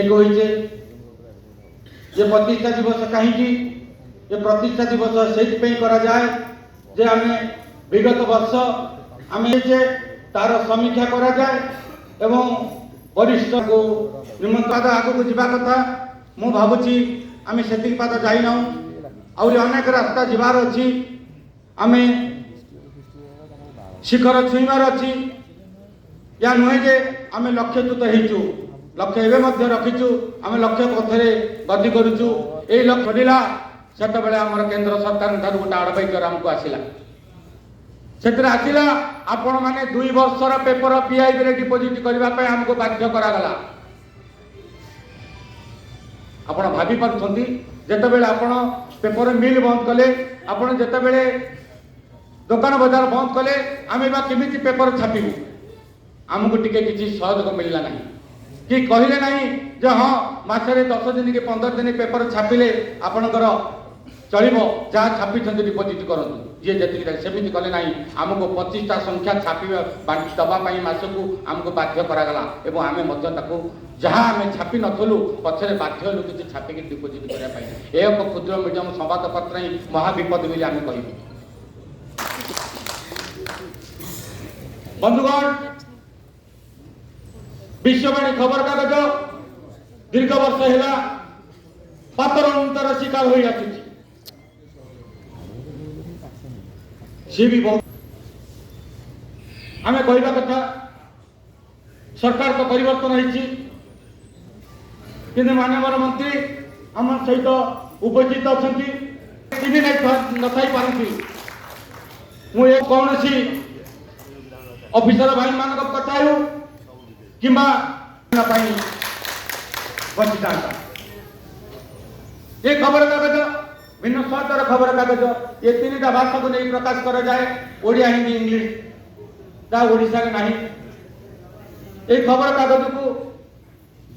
ठीक होइछे। ये प्रतिष्ठा दिवस कहीं ये प्रतिष्ठा दिवस से करा जाए जे आमे विगत वर्ष आमे तार समीक्षा करा जाए एवं वरिष्ठ को निमंत्रण आगु को जीवा कथा मु भावुची आमे सेतिक पाद जाई ना और अनेक रास्ता जीवार अछि आमे शिखर छुईमार अछि या नुहे जे आमे लक्ष्यच्युत हेचु लक्ष्य एवं मध्य रखिचु आमे लक्ष्य पथरे गति करूचु ए लक्ष्य दिला सेत बेले हमर केंद्र सरकार ठार गोटे आडवाइजर हमको आसिला सेतरे आसिला आपण माने 2 वर्षर पेपर पीआईबी रे डिपोजिट करबा पय हमको बाध्य करा गला। आपण भाबी पाछंती जेते बेले आपण पेपर मिल बंद कले आपण जेते बेले दुकान बाजार बंद कले आमे बा केमिति पेपर छापिबु हमको टिके किछि सहयोग मिलला नाही कि कहले नाही जे हां मासरे 10 दिन के 15 दिन पेपर छापिले आपनकर चलिबो जहाँ छापी डिपोजिट करतु जी जी सेमती कले ना आमको 25टा संख्या छापी दबा मसकू आमको बाध्य करागला एवं आम जहाँ आम छापी नथलु पछरे बाध्य हलु कि छापिक डिपोजिट करने एक क्षुद्र मीडियम संवादपत्र ही महाविपद बोली आम कह बंधुगण विश्ववाणी खबर कागज दीर्घ वर्ष है पातर शिकार हो आसुची सी भी बहुत आम कहवा कथा सरकार तो परिवर्तन होती माननीय मंत्री आम सहित उपस्थित अच्छा नथी मुझे कौन सी ऑफिसर भाई मान कथा हो कि बची था ये खबर कागज भिन्न स्वादर खबर कागज ये 3टा भाषा को नहीं प्रकाश करा जाए ओडिया हिंदी इंग्लिश ता ओडिशा के नहीं ये खबर कागज को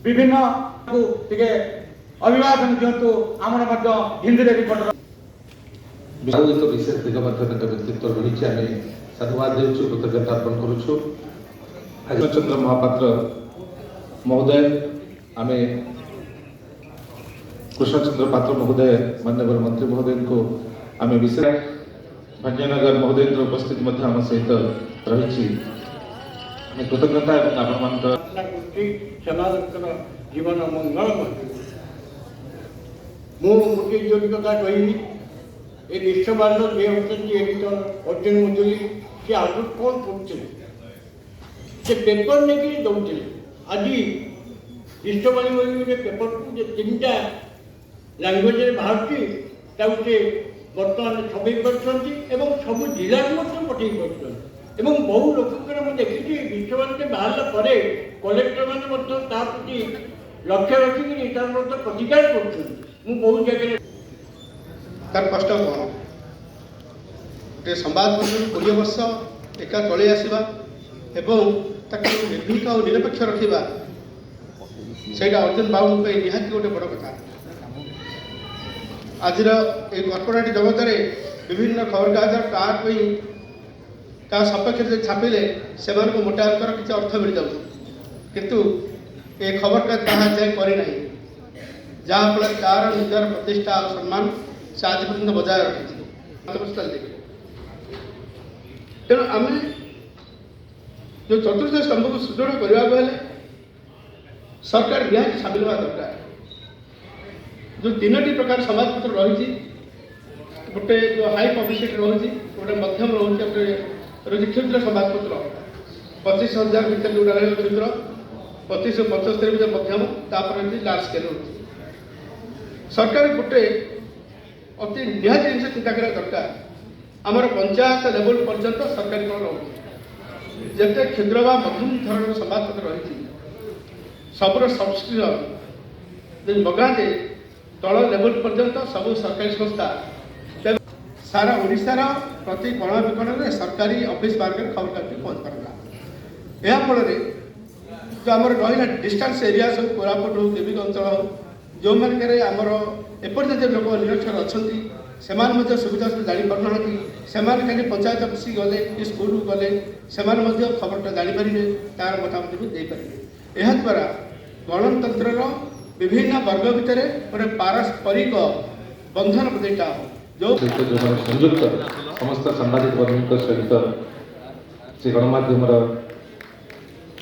विभिन्न को टिके अभिवादन दिंतु आमर मध्य हिंदी रे रिपोर्ट तो विशेष दिगमध्यन व्यक्तित्व रही आम साधुवाद देउछु कृतज्ञता अर्पण करूछु चंद्र महापात्र महोदय आम कृष्णचंद्र पात्र महोदय माननीय मंत्री महोदय को आम विशेष भंजनगर महोदय उपस्थित आम सहित रही कृतज्ञता आपण जीवन मंगल मुझे जो कथा कहली ये निष्ठवान जे होती एडिटर अर्जुन मुदुली सी आगु कौन पढ़ुले से पेपर नहीं दौले आज निष्ठवाणी बोली पेपर को 3टा लैंग्वेज बाहर बर्तमान छवि कर सब जिला पठे कर बहु लोक देखी विश्ववाणी बाहर पर कलेक्टर मैंने प्रति लक्ष्य रखिक प्रतिकार कर बहुत जगह तार कष्ट कौन गोटे संवाद 20 वर्ष एका चली आसवा निर्भीक और निरपेक्ष रखा से अर्जुन बाबू निहाती गोटे बड़ कथा आज कर्पोरेट जगत में विभिन्न खबरकागज क्या सपक्ष छापिले से मोटा अंकर किसी अर्थ मिल जाऊँ किंतु ये खबर जहाँ जाए करना जहाँफल तार निजर प्रतिष्ठा और सम्मान से आज पर्यटन बजाय रखी तेणु आम जो चतुर्थ स्तंभ को सुदृढ़ करने सरकार निहाती सामिल होगा दरकार जो 3टी प्रकार समाजपत्र रही गोटे जो हाई पब्लिसिटी रही गोटे मध्यम रही क्षुद्र समाजपत्र 25,000 भर जो रही क्षुद्र 25 से 75 भर मध्यम तापर लार्ज स्केल रही सरकार गोटे अति निहाती जिन चिंता करा दरकार आमर पंचायत लेवल पर्यंत सरकारी कौन रही जिते क्षुद्र व मध्यम धरण समाजपत्र रही सबुर सब्सिडी मगाते तल लेवल पर्यंत सब सरकारी संस्था सारा ओडिशार प्रति कोण विकोण में सरकारी ऑफिस मार्केट खबर कागज पहुँच पारा यह फल जो आम रहा डिस्टेंस एरिया सब कोरापुट हो केविक अंचल हो जो मैंने आमर एपर्यंत लोक निरक्षर अच्छा सुविधा जापार से खाली पंचायत ऑफिस गले कि स्कूल गले से खबरटा जापारे तार मतामत भी देपारे यह द्वारा गणतंत्र विभिन्न वर्ग भितर गोटे पारस्परिक बंधन प्रतिष्ठा जो सहित जो संयुक्त समस्त सांबादिक बंधु सहित से गणमाध्यम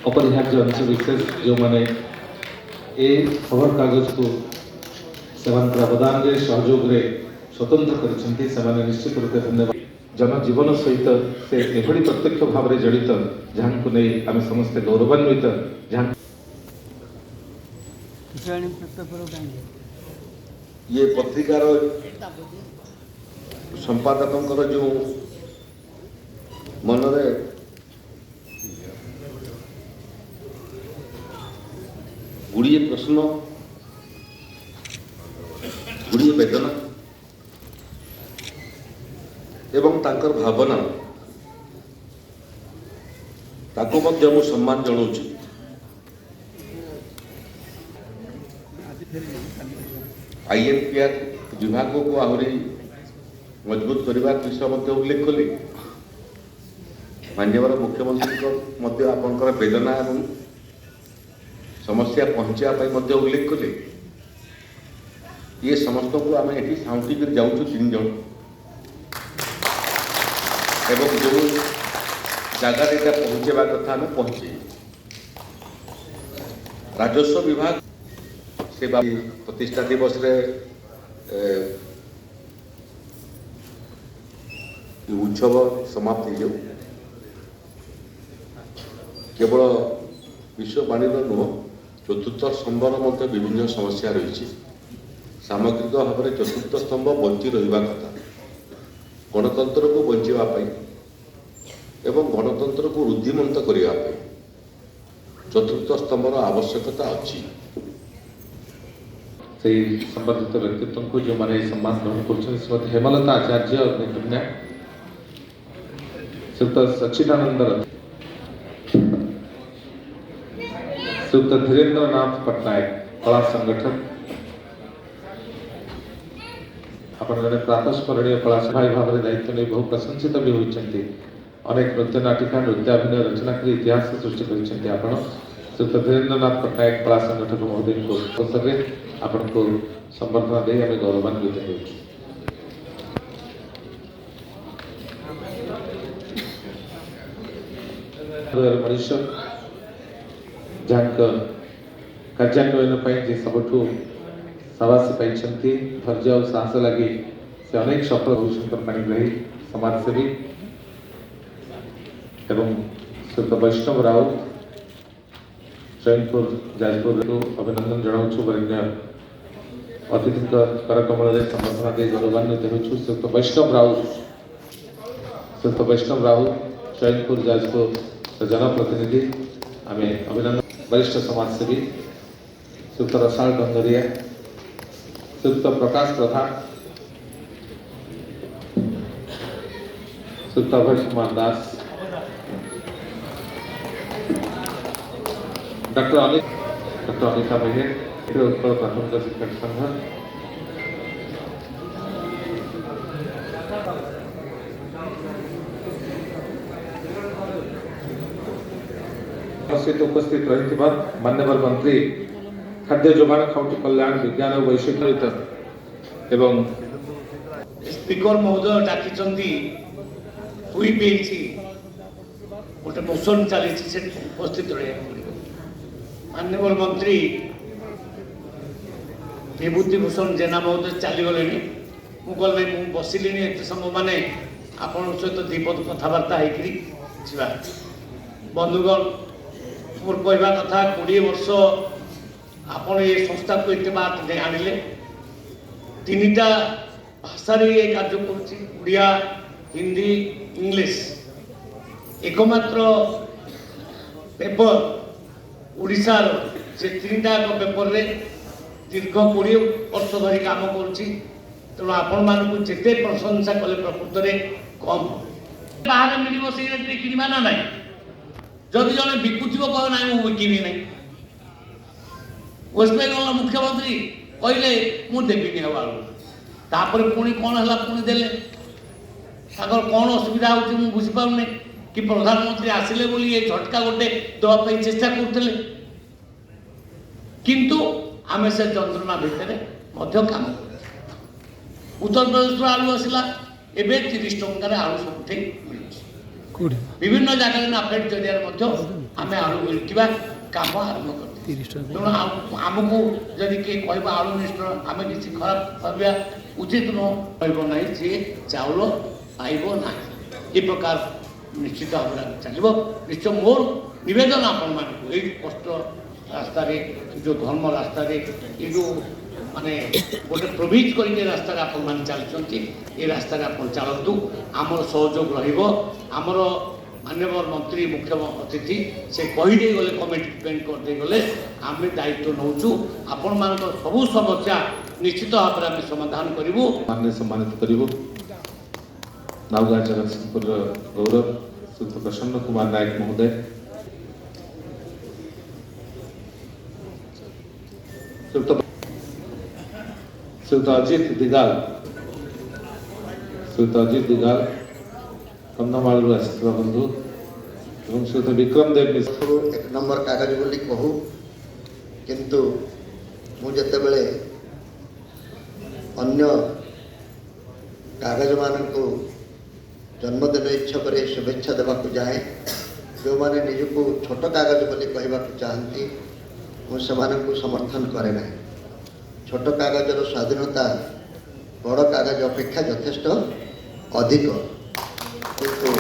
अपरिहार्य अंश विशेष जो मैंने ए खबर कागज को अवदान सहयोग स्वतंत्र कर निश्चित रूप धन्यवाद जनजीवन सहित से एभली प्रत्यक्ष भाव में जड़ित जहाँ को नहीं आम समस्ते गौरवान्वित जहाँ ये पत्रिकार संपादकों जो मनरे गुड़िए प्रश्न गुड़िए वेदना एवं तांकर भावना ताको मध्य मु सम्मान जनाऊँ आईएनपीआर विभाग को आहरी मजबूत करने विषय उल्लेख कली माननीय मुख्यमंत्री आपंकर वेदना और समस्या पहुँचापी उल्लेख कले ये समस्त को आम ये साउंटी कर जाऊँ 3 जन एवं जो जगार यहाँ पहुँचवा कथा आम पहुँचे राजस्व विभाग से प्रतिष्ठा दिवस रे उत्सव समाप्त हो जाऊ केवल विश्ववाणी नुह चतुर्थ स्तंभर मध्य विभिन्न समस्या रही सामग्रिक भाव में चतुर्थ स्तंभ बंची रहा कथा गणतंत्र को बचापी एवं गणतंत्र को रुद्धिमंत करने चतुर्थ स्तंभर आवश्यकता अच्छी से संबंधित व्यक्तित्व को जो मैंने सम्मान ग्रहण कर श्रीमती हेमलता आचार्य और कन्या श्रीयुक्त सच्चिदानंद श्रीयुक्त धीरेन्द्र नाथ पट्टनायक कला संगठक आपण जड़े प्रातस्मरणीय कला भाई भाव में दायित्व नहीं बहु प्रशंसित भी होती अनेक नृत्य नाटिका नृत्याभिनय रचना कर इतिहास सृष्टि कर श्रीयुक्त धीरेन्द्र नाथ पट्टनायक कला संगठक महोदय को अवसर में आपण को संबर्धना दे आम गौरवान्वित हो मनुष्य जहाँ कार्यान्वयन जे सबुठू साहस पाई धैर्य और साहस लगी से अनेक सफल भविष्य पाणिग्राही समाजसेवी एवं श्रीयुक्त वैष्णव राउत चैनपुर जाजपुर को अभिनंदन जनाऊँ वरिष्ठ अतिथि करकमल संबर्धना दे गौरवान्वित हो श्रीयुक्त वैष्णव राउत चैनपुर जाजपुर जनप्रतिनिधि आम अभिनंदन वरिष्ठ समाजसेवी श्रीयुक्त रसाल डंगरिया श्रीयुक्त प्रकाश प्रधान श्रीयुक्त अभय कुमार दास डॉक्टर अनिता मेहर उत्कल प्राथमिक शिक्षक संघ उपस्थित रही माननीय मंत्री खाद्य जोगाण खाउटी कल्याण विज्ञान और वैश्विक एवं स्पीकर महोदय डाकी गोटे मोशन चली उपस्थित रहा माननीय मंत्री विभूति भूषण जेना महोदय चलीगले मुझे मुझे बसिली एत समय माने आपण सहित दीपद कथबार्ता होगा बंधुगण मोर कहवा कथा 20 वर्ष आपण ये संस्था को एत बात आनिले 3टा भाषा ये कार्य करिया हिंदी इंग्लिश एकमात्र पेपर उड़ीसार से 3टा पेपर रे दीर्घ 20 वर्ष धरी काम करुच्ची तेणु आपण मानक जिते प्रशंसा कले प्रकृत में कम बाहर मिल से किणवा ना ना जदि जड़े बिकुथ कह ना मुझे बिकबी ना वेस्ट बेंगल मुख्यमंत्री कहले मुझेबी तापर पुणी कौन है पुणी देले कौन असुविधा हो बुझीपारे कि प्रधानमंत्री आसिले बोली ये झटका गोटे देवाई चेष्टा करते किंतु ଆମେ ସେ ଯନ୍ତ୍ରଣା ଭିତରେ ମଧ୍ୟ କାମ କରୁଛୁ। ଉତ୍ତରପ୍ରଦେଶରୁ ଆଳୁ ଆସିଲା, ଏବେ 30 ଟଙ୍କାରେ ଆଳୁ ସବୁଠି ମିଳୁଛି। ବିଭିନ୍ନ ଜାଗାରେ ନାଫେଡ୍ ଜରିଆରେ ମଧ୍ୟ ଆମେ ଆଳୁ ବିକିବା କାମ ଆରମ୍ଭ କରିଛୁ। ତେଣୁ ଆମକୁ ଯଦି କିଏ କହିବ ଆଳୁ ନିଷ୍ଠ, ଆମେ କିଛି ଖରାପ ଭାବିବା ଉଚିତ ନୁହଁ। କହିବ ନାହିଁ ଯିଏ ଚାଉଳ ପାଇବ ନାହିଁ, ଏ ପ୍ରକାର ନିଶ୍ଚିତ ଭାବରେ ଚାଲିବ। ନିଶ୍ଚୟ ମୋର ନିବେଦନ ଆପଣମାନଙ୍କୁ, ଏଇ କଷ୍ଟ ରାସ୍ତାରେ, ଯେଉଁ ଧର୍ମ ରାସ୍ତାରେ, ଏ ଯେଉଁ ମାନେ ଗୋଟେ ପ୍ରଭିଜ କରିକି ରାସ୍ତାରେ ଆପଣମାନେ ଚାଲିଛନ୍ତି, ଏ ରାସ୍ତାରେ ଆପଣ ଚାଲନ୍ତୁ। ଆମର ସହଯୋଗ ରହିବ। ଆମର ମାନ୍ୟବର ମନ୍ତ୍ରୀ, ମୁଖ୍ୟ ଅତିଥି ସେ କହିଦେଇ ଗଲେ, କମିଟମେଣ୍ଟ କରିଦେଇ ଗଲେ, ଆମେ ଦାୟିତ୍ୱ ନେଉଛୁ। ଆପଣମାନଙ୍କର ସବୁ ସମସ୍ୟା ନିଶ୍ଚିତ ଭାବରେ ଆମେ ସମାଧାନ କରିବୁ। मान्य सम्मानित करिबो नावगाँ जगतसिंहपुर गौरव श्री प्रसन्न कुमार नायक महोदय, श्रीयुत अजित दिगाल कंधमालू आसिथिबा बंधु एवं श्रीयुत विक्रम देव मिश्र। एक नंबर कागज बोली कहू, किंतु मु जेतेबेले अन्य कागज मानक जन्मदिन इच्छा करे शुभेच्छा देवा जाए, जो माने निजको छोट कागज बोली कहवा चाहती, मुझे समर्थन करे ना। छोट कागजर स्वाधीनता बड़ कागज अपेक्षा यथेष्ट अधिक, किंतु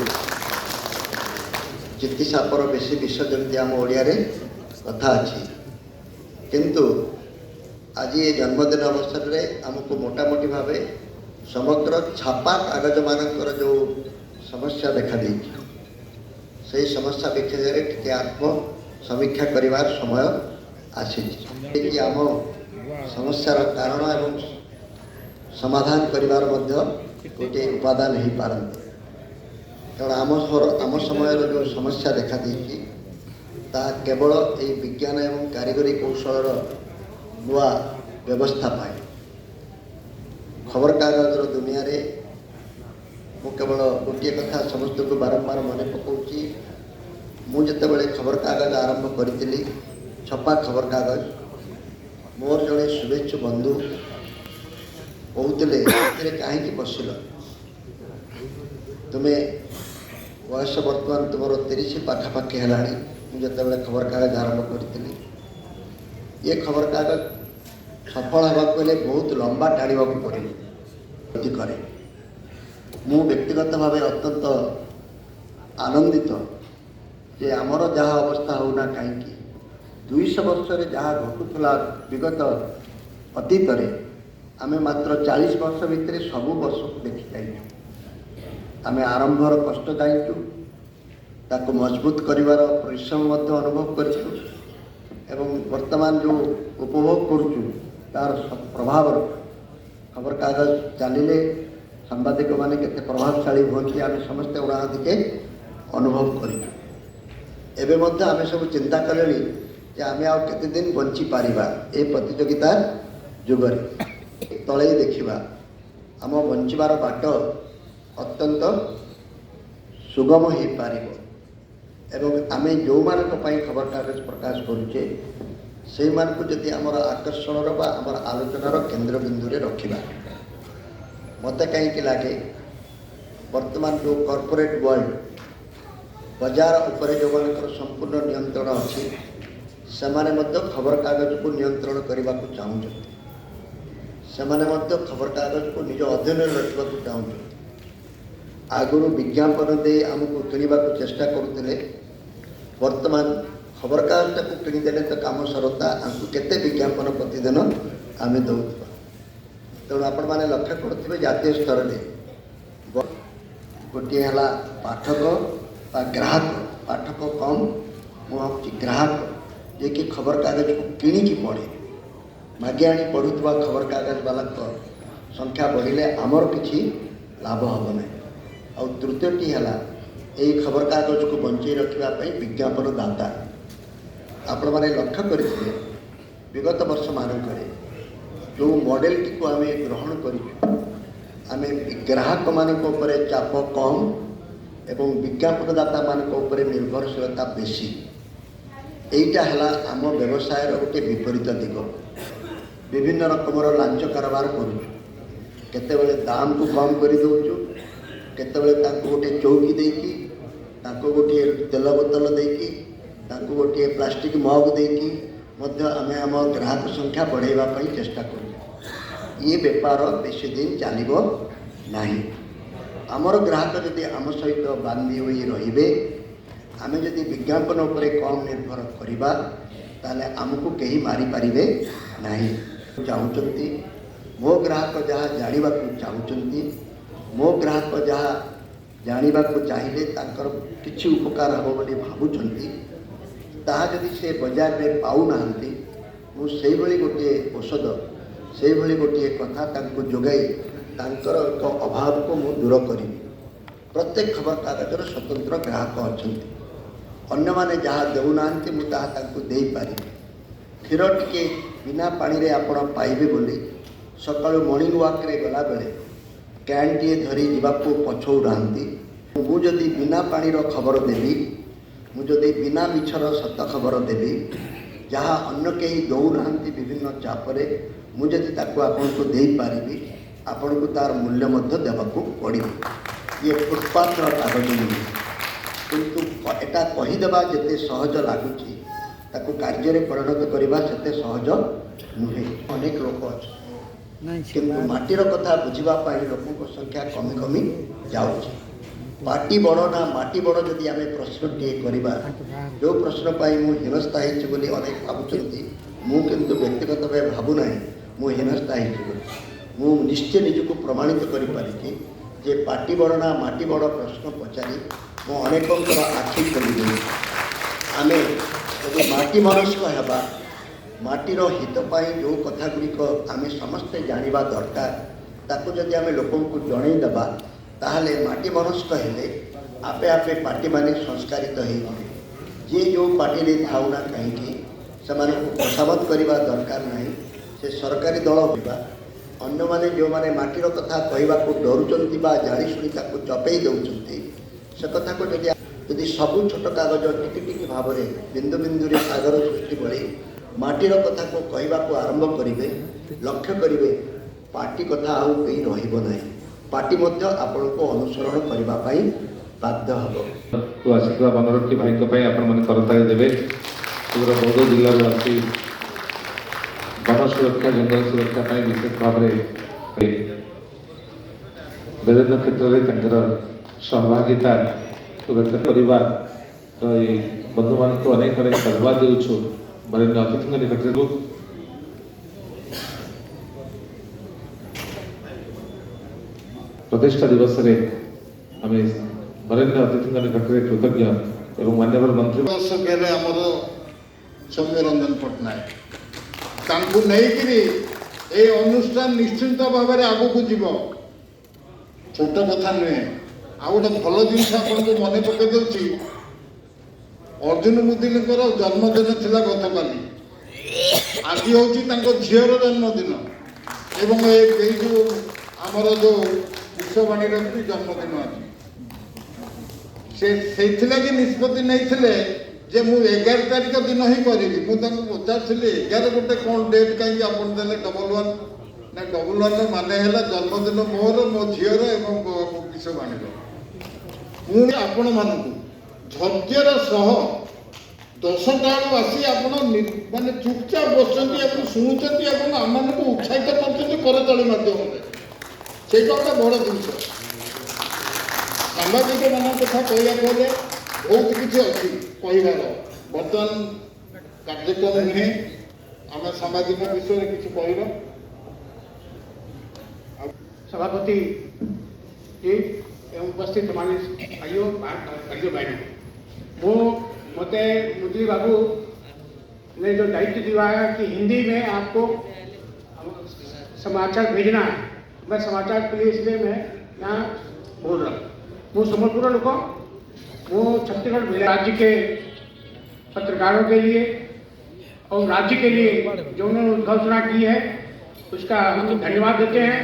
चित्ती सापर बेसी विष जमी आम ओडिया कथा अच्छी। किंतु आज ये जन्मदिन अवसर में आमको मोटामोटी भाव समग्र छापा कागज मानकर जो समस्या देखा दी, से समस्या विषय टे आत्म समीक्षा करार समय आसी। आम समस्यार कारण एवं समाधान करार गोटे उपादान हो पारती। कारण आम समय जो समस्या देखा दी केवल ये विज्ञान एवं कारीगरी कौशल नुआ व्यवस्था पाए। खबर कागजर दुनिया रे मु केवल गोटे कथा समस्त को बारंबार मन पकाऊँगी। मुझे खबर कागज आरंभ करी, छपा खबर कागज, मोर जड़े शुभेच्छु बंधु कहते कहीं बसिल, तुम्हें बयस बर्तमान तुम 30 पाखापाखि है। मुझे खबर कागज आरंभ करी, ये खबर कागज सफल होगा बहुत लंबा टाड़ा पड़े करे। मु व्यक्तिगत भाव अत्यंत आनंदित जे आमर जहाँ अवस्था होना कहीं 200 वर्ष जहाँ घटुला विगत अतीत आम मात्र 40 वर्ष भितर सबू वर्ष को देखी जाइए। आम आरंभर कष्ट जाइचु, ताको मजबूत करिवार परिश्रम अनुभव करूँ, एवं वर्तमान जो उपभोग करुचु तार प्रभाव खबर कागज चलिले सांबादिक माने केते प्रभावशाली होती आम समस्ते उड़ा दिके अनुभव करूँ। एवं आम सब चिंता कले जे आम आ केते दिन बंची पारिबा ए प्रतियोगितार जुगरे तले देखिबा आम बंचीबार बाट अत्यंत सुगम हो पारिबो। एवं आम जो मानक पई खबर कागज प्रकाश करुचे से मानक जदि आमर आकर्षण बा आमर आलोचनार केन्द्र बिंदु रे रखिबा, मते कहीं लगे वर्तमान जो कॉर्पोरेट वर्ल्ड बाजार उपरे जो मानकर संपूर्ण नियंत्रण अच्छी से खबर कागज को नियंत्रण करने को चाहते, से खबर कागज को निज अध्ययन रखा चाहते। आगुरी विज्ञापन दे आमको किणवा चेष्टा करुले, वर्तमान खबर कागज को किणीदे तो कम सरता, आमको केते विज्ञापन प्रतिदिन आम दौ। तेणु आपण मैंने लक्ष्य करुवे जातीय स्तर में गोटे है पाठक बा ग्राहक, पाठक कम मुझे ग्राहक जे कि खबर कागज को किणिकी पढ़े मागे आनी पढ़ुवा खबर कागज वाला संख्या बढ़िले आमर किसी लाभ हम ना। आ तृतीयटी है यही खबर कागज को बंचे रखापी विज्ञापन दाता आपण मैंने लक्ष्य करेंगे विगत वर्ष मानक जो मॉडल टी को आम ग्रहण कर ग्राहक मान चाप कम एवं विज्ञापनदाता मान निर्भरशीलता बेसी। यहीटा है आम व्यवसाय गोटे विपरीत दिग। विभिन्न रकमर लांच कारोबार करुचु केतेबेले दाम को कम कर दउचु केतेबेले तांको गोटे चौकी देकी तांको गोटे तेल बोतल देकी तांको गोटे प्लास्टिक मग देकी मध्य आमे आम ग्राहक संख्या बढ़ाइबा पई चेष्टा करू ये बेपार बेसी दिन चलिबो नाही आमर ग्राहक जदि आम सहित बांधी होई रहिबे आमे जदि विज्ञापन उपरे कम निर्भर करिबा ताले आमको कहीं मारी पारिबे नाही चाहूचंती मो ग्राहक जहाँ जानिबा को चाहूचंती मो ग्राहक जहाँ जानिबा को चाहिए तांकर किछि उपकार हो बोली भाबुचंती ताहा जदि से बाजार में पाउ नाहंती मु सेही भली गोटे औषध सेही भली गोटे कथा तांको जोगाई तांकर एक अभाव को मु दूर करी प्रत्येक खबर कागजर स्वतंत्र ग्राहक अछंती अन्य माने जहाँ देउनांती मु ताहा तांको देई पारि क्षीर टिके बिना पानी रे आपण पाइबे बोली सकाळु मॉर्निंग वॉक रे गला बेले कैन टीए धरी जीवाको पछौ रांती मु जदि बिना पानी रो खबर देबी मु जदि बिना मिछर सत खबर देबी जहाँ अन्य कहीं दौनाहांती विभिन्न चापरे मु जदि ताको आपन को देई पारिबी आपन को तार मूल्य मध्य देबाको पड़िबो ये फुटपाथ रो कागज नुहे किंतु एटा कहीदेबा जेते सहज लागुची ताको कार्य रे परिणत करबा सेते सहज नुहे अनेक लोक अछि किंतु माटीर कथा बुझिबा पाई लोकक संख्या कमी कमी जाउची पार्टी बड़ ना माटी बड़ जदि आम प्रश्न टे करवा जो प्रश्न पाई मु हीनस्था होती बोली अनेक भावुंट मु किंतु व्यक्तिगत भाव भावुना मु हीनस्था होती मु निश्चय निजक प्रमाणित कर पारि जे पार्टी बड़ ना माटी बड़ प्रश्न पचारि मु अनेक आखि खोली आम जब माटी मनस्क हेबा माटीर हित पाई जो कथा गुड़िक आम समस्ते जानिबा दरकार ताको जदि आम लोकंकु जणैदेबा ताहले माटी मनस्क हेले आपे आपे पार्टी माने संस्कारित होइबे जे जो पार्टी रे थाउना कहीं से प्रसावत करवा दरकार नहीं से सरकारी दल होइबा अन्य माने जो माने माटीर कथा कहवा को डरुचंती बा जानी शुणी ताको चपेई दउचंती से कथा को यदि सबु छोट कागज टिकी टिकी भाव में बिंदु बिंदु रे सागर सृष्टि भली माटीर कथा को कहवा को आरंभ करिवे लक्ष्य करिवे पार्टी कथा आउ कहीं रहिबो नाही पार्टी मध्य आपण को अनुसरण करबा पाई बाध्य हबो तो आशीर्वाद बनरक्षी भाई को पाई आपण मन करताली देबे पूरा बौद्ध जिल्ला रो आसी वन सुरक्षा जंगल सुरक्षा पाई विशेष भाव रे विभिन्न क्षेत्र रे तंत्र सहभागिता व्यक्त करबा तो ये बंधु मान को अनेक अनेक धन्यवाद देउछु बरेण्य अतिथि निकट रे प्रतिष्ठा दिवस रे आम बरेण्य अतिथि निकट रे कृतज्ञ एवं मान्यवर मंत्री दर्शक आमर सौम्य रंजन पट्टनायक तांकु नेइकिरी ए अनुष्ठान निश्चिंत भाव में आगू जीव छोट कथा नुहे आ गोटे भल जिन आपको मन पकई दूसरी अर्जुन मुदुलिकर जन्मदिन थिला गतकाली आज हूँ झीर जन्मदिन एवं ये जो आमर जो विश्ववाणी जन्मदिन आज से निष्पत्ति नहीं जे मु 11 तारिख दिन ही करी मुझे पचारि 11 गोटे कौन डेट कहीं आपन देले डबल वन माने जन्मदिन मोर मो झीर एवं विश्ववाणी पुणी आपण मानक धैर्यर सह 10टा बेलू आसी आप माने चुपचाप बस शुणुंट आम को उत्साहित कर करताली मध्यम से गोटे बड़ जिन साम्बादिक मान कथा कहला गले बहुत किसी अच्छी कहबार बर्तमान कार्यक्रम नुहे आम सामाजिक विषय किसी कहबा सभापति एवं उपस्थित माननीय भाइयों बहनों वो मते मुदली बाबू ने जो दायित्व दिया है कि हिंदी में आपको समाचार भेजना है मैं समाचार के लिए इसलिए मैं यहाँ बोल रहा हूँ वो समलपुर लोग वो छत्तीसगढ़ राज्य के पत्रकारों के लिए और राज्य के लिए जो उन्होंने उद्घोषणा की है उसका हम धन्यवाद देते हैं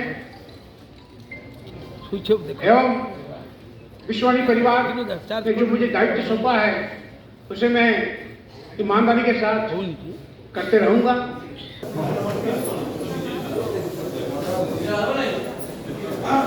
एवं विश्ववाणी परिवार ने जो मुझे दायित्व सौंपा है उसे मैं ईमानदारी के साथ करते रहूँगा। ହଁ